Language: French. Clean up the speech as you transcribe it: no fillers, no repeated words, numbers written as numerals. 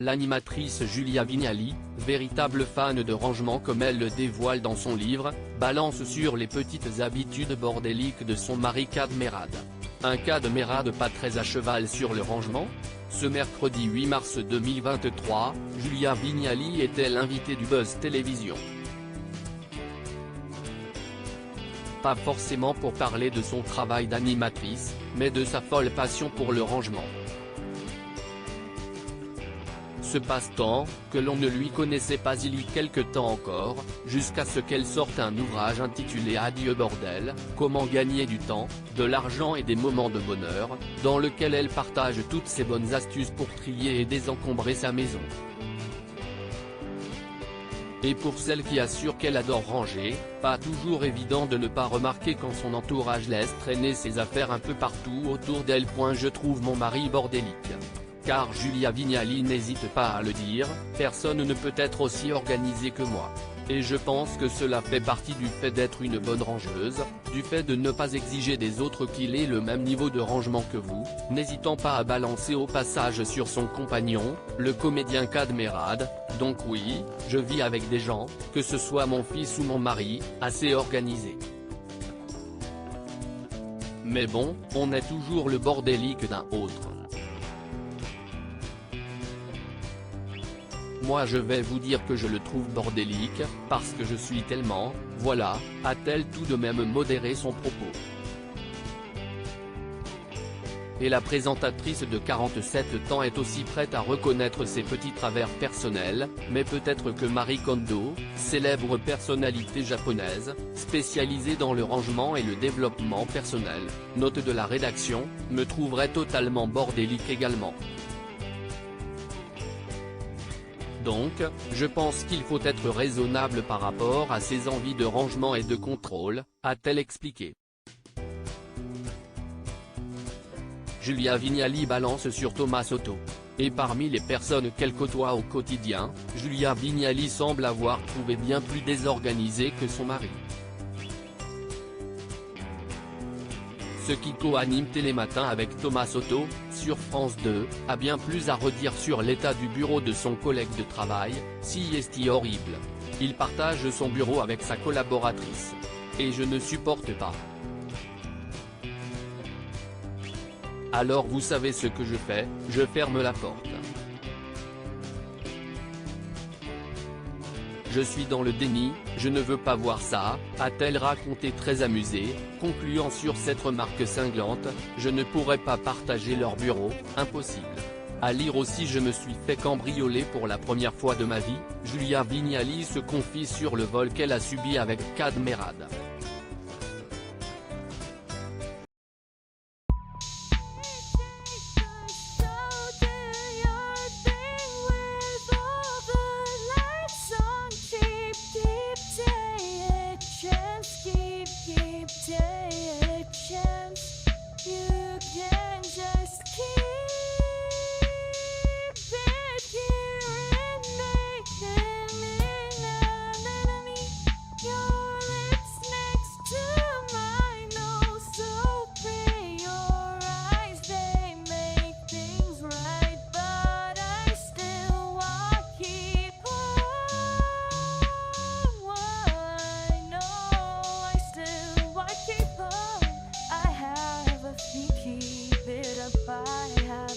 L'animatrice Julia Vignali, véritable fan de rangement comme elle le dévoile dans son livre, balance sur les petites habitudes bordéliques de son mari Kad Merad. Un Kad Merad pas très à cheval sur le rangement ? Ce mercredi 8 mars 2023, Julia Vignali était l'invitée du Buzz Télévision. Pas forcément pour parler de son travail d'animatrice, mais de sa folle passion pour le rangement. Ce passe-temps, que l'on ne lui connaissait pas il y a quelque temps encore, jusqu'à ce qu'elle sorte un ouvrage intitulé Adieu bordel, comment gagner du temps, de l'argent et des moments de bonheur, dans lequel elle partage toutes ses bonnes astuces pour trier et désencombrer sa maison. Et pour celle qui assure qu'elle adore ranger, pas toujours évident de ne pas remarquer quand son entourage laisse traîner ses affaires un peu partout autour d'elle. Je trouve mon mari bordélique. Car Julia Vignali n'hésite pas à le dire, personne ne peut être aussi organisé que moi. Et je pense que cela fait partie du fait d'être une bonne rangeuse, du fait de ne pas exiger des autres qu'il ait le même niveau de rangement que vous, n'hésitant pas à balancer au passage sur son compagnon, le comédien Kad Merad. Donc oui, je vis avec des gens, que ce soit mon fils ou mon mari, assez organisés. Mais bon, on est toujours le bordélique d'un autre. Moi je vais vous dire que je le trouve bordélique, parce que je suis tellement, voilà, a-t-elle tout de même modéré son propos. Et la présentatrice de 47 ans est aussi prête à reconnaître ses petits travers personnels, mais peut-être que Marie Kondo, célèbre personnalité japonaise, spécialisée dans le rangement et le développement personnel, note de la rédaction, me trouverait totalement bordélique également. Donc, je pense qu'il faut être raisonnable par rapport à ses envies de rangement et de contrôle, a-t-elle expliqué. Julia Vignali balance sur Thomas Soto. Et parmi les personnes qu'elle côtoie au quotidien, Julia Vignali semble avoir trouvé bien plus désorganisé que son mari. Ce qui co-anime Télématin avec Thomas Soto, sur France 2, a bien plus à redire sur l'état du bureau de son collègue de travail, si est horrible. Il partage son bureau avec sa collaboratrice. Et je ne supporte pas. Alors vous savez ce que je fais, je ferme la porte. Je suis dans le déni, je ne veux pas voir ça, a-t-elle raconté très amusée, concluant sur cette remarque cinglante, je ne pourrais pas partager leur bureau, impossible. À lire aussi je me suis fait cambrioler pour la première fois de ma vie, Julia Vignali se confie sur le vol qu'elle a subi avec Kad Merad. Keep it up, I have